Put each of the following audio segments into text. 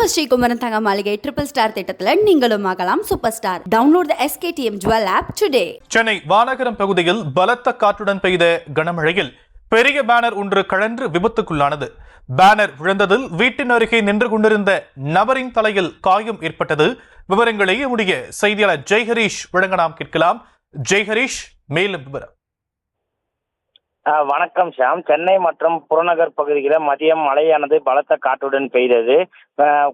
நம்ம ஸ்ரீகுமரன் தங்க மாளிகை ட்ரிபிள் ஸ்டார் திட்டத்துல நீங்களும் ஆகலாம் super star. Download the SKTM Jewel app today. Chennai Vanagaram பகுதியில் பலத்த காற்றுடன் பெய்த கனமழையில் பெரிய பேனர் ஒன்று கழன்று விபத்துக்குள்ளானது. பேனர் விழுந்ததில் வீட்டின் அருகே நின்று கொண்டிருந்த நபரின் தலையில் காயம் ஏற்பட்டது. விவரங்களை நம்முடைய செய்தியாளர் ஜெய்ஹரீஷ் வழங்க நாம் கேட்கலாம். ஜெய்ஹரீஷ், மேலும் விவரம். வணக்கம் ஷாம். சென்னை மற்றும் புறநகர் பகுதிகளில் மதியம் மழையானது பலத்த காற்றுடன் பெய்தது.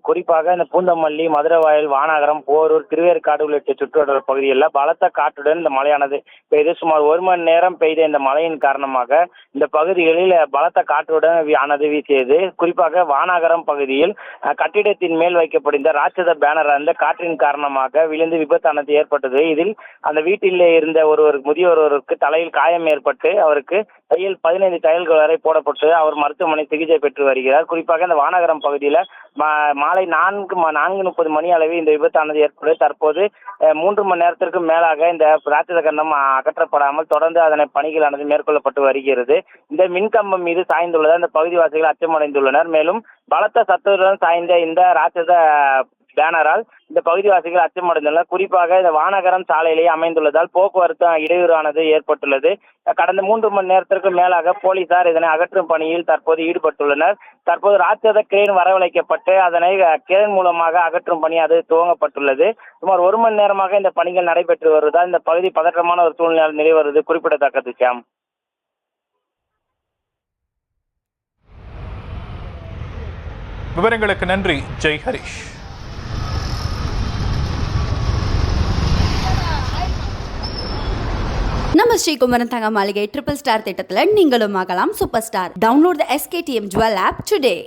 குறிப்பாக இந்த பூந்தமல்லி, மதுரவாயல், வானகரம், போரூர், திருவேற்காடு உள்ளிட்ட சுற்றுவட்டார பகுதிகளில் பலத்த காற்றுடன் இந்த மழையானது பெய்து சுமார் 1 மணி நேரம் பெய்த இந்த மழையின் காரணமாக இந்த பகுதிகளில் பலத்த காற்றுடன் ஆனது வீசியது. குறிப்பாக வானகரம் பகுதியில் கட்டிடத்தின் மேல் வைக்கப்பட்டிருந்த ராட்சத பேனர் அந்த காற்றின் காரணமாக விழுந்து விபத்தானது ஏற்பட்டது. இதில் அந்த வீட்டில் இருந்த முதியவருக்கு தலையில் காயம் ஏற்பட்டு அவருக்கு தையல் 15 தையல்கள் வரை போடப்பட்டு அவர் மருத்துவமனை சிகிச்சை பெற்று வருகிறார். குறிப்பாக இந்த வானகரம் பகுதியில் மாலை 4:30 மணி அளவில் இந்த விபத்தானது ஏற்பட்டு தற்போது 3 மணி நேரத்திற்கு மேலாக இந்த ராட்சத கண்டம் அகற்றப்படாமல் தொடர்ந்து அதனை பணிகளானது மேற்கொள்ளப்பட்டு வருகிறது. இந்த மின்கம்பம் மீது சாய்ந்துள்ளதால் இந்த பகுதிவாசிகள் அச்சமடைந்துள்ளனர். மேலும் பலத்த சத்தத்துடன் சாய்ந்த இந்த ராட்சத பேனரால் இந்த பகுதிவாசிகள் அச்சமடைந்துள்ளனர். குறிப்பாக இந்த வானகரம் சாலையிலேயே அமைந்துள்ளதால் போக்குவரத்து இடையூறானது ஏற்பட்டுள்ளது. கடந்த 3 மணி நேரத்திற்கு மேலாக போலீசார் இதனை அகற்றும் பணியில் தற்போது ஈடுபட்டுள்ளனர். தற்போது ராட்சத கிரேன் வரவழைக்கப்பட்டு அதனை கிரேன் மூலமாக அகற்றும் பணி அது துவங்கப்பட்டுள்ளது. சுமார் 1 மணி நேரமாக இந்த பணிகள் நடைபெற்று வருவதால் இந்த பகுதி பதற்றமான ஒரு சூழ்நிலை நிலை வருவது குறிப்பிடத்தக்கது. ஷாம், விவரங்களுக்கு நன்றி ஜெய்ஹரீஷ். நம்ம ஸ்ரீகுமரன் தங்க மாளிகை ட்ரிபிள் ஸ்டார் திட்டத்துல நீங்களும் ஆகலாம் super star. Download the SKTM Jewel app today.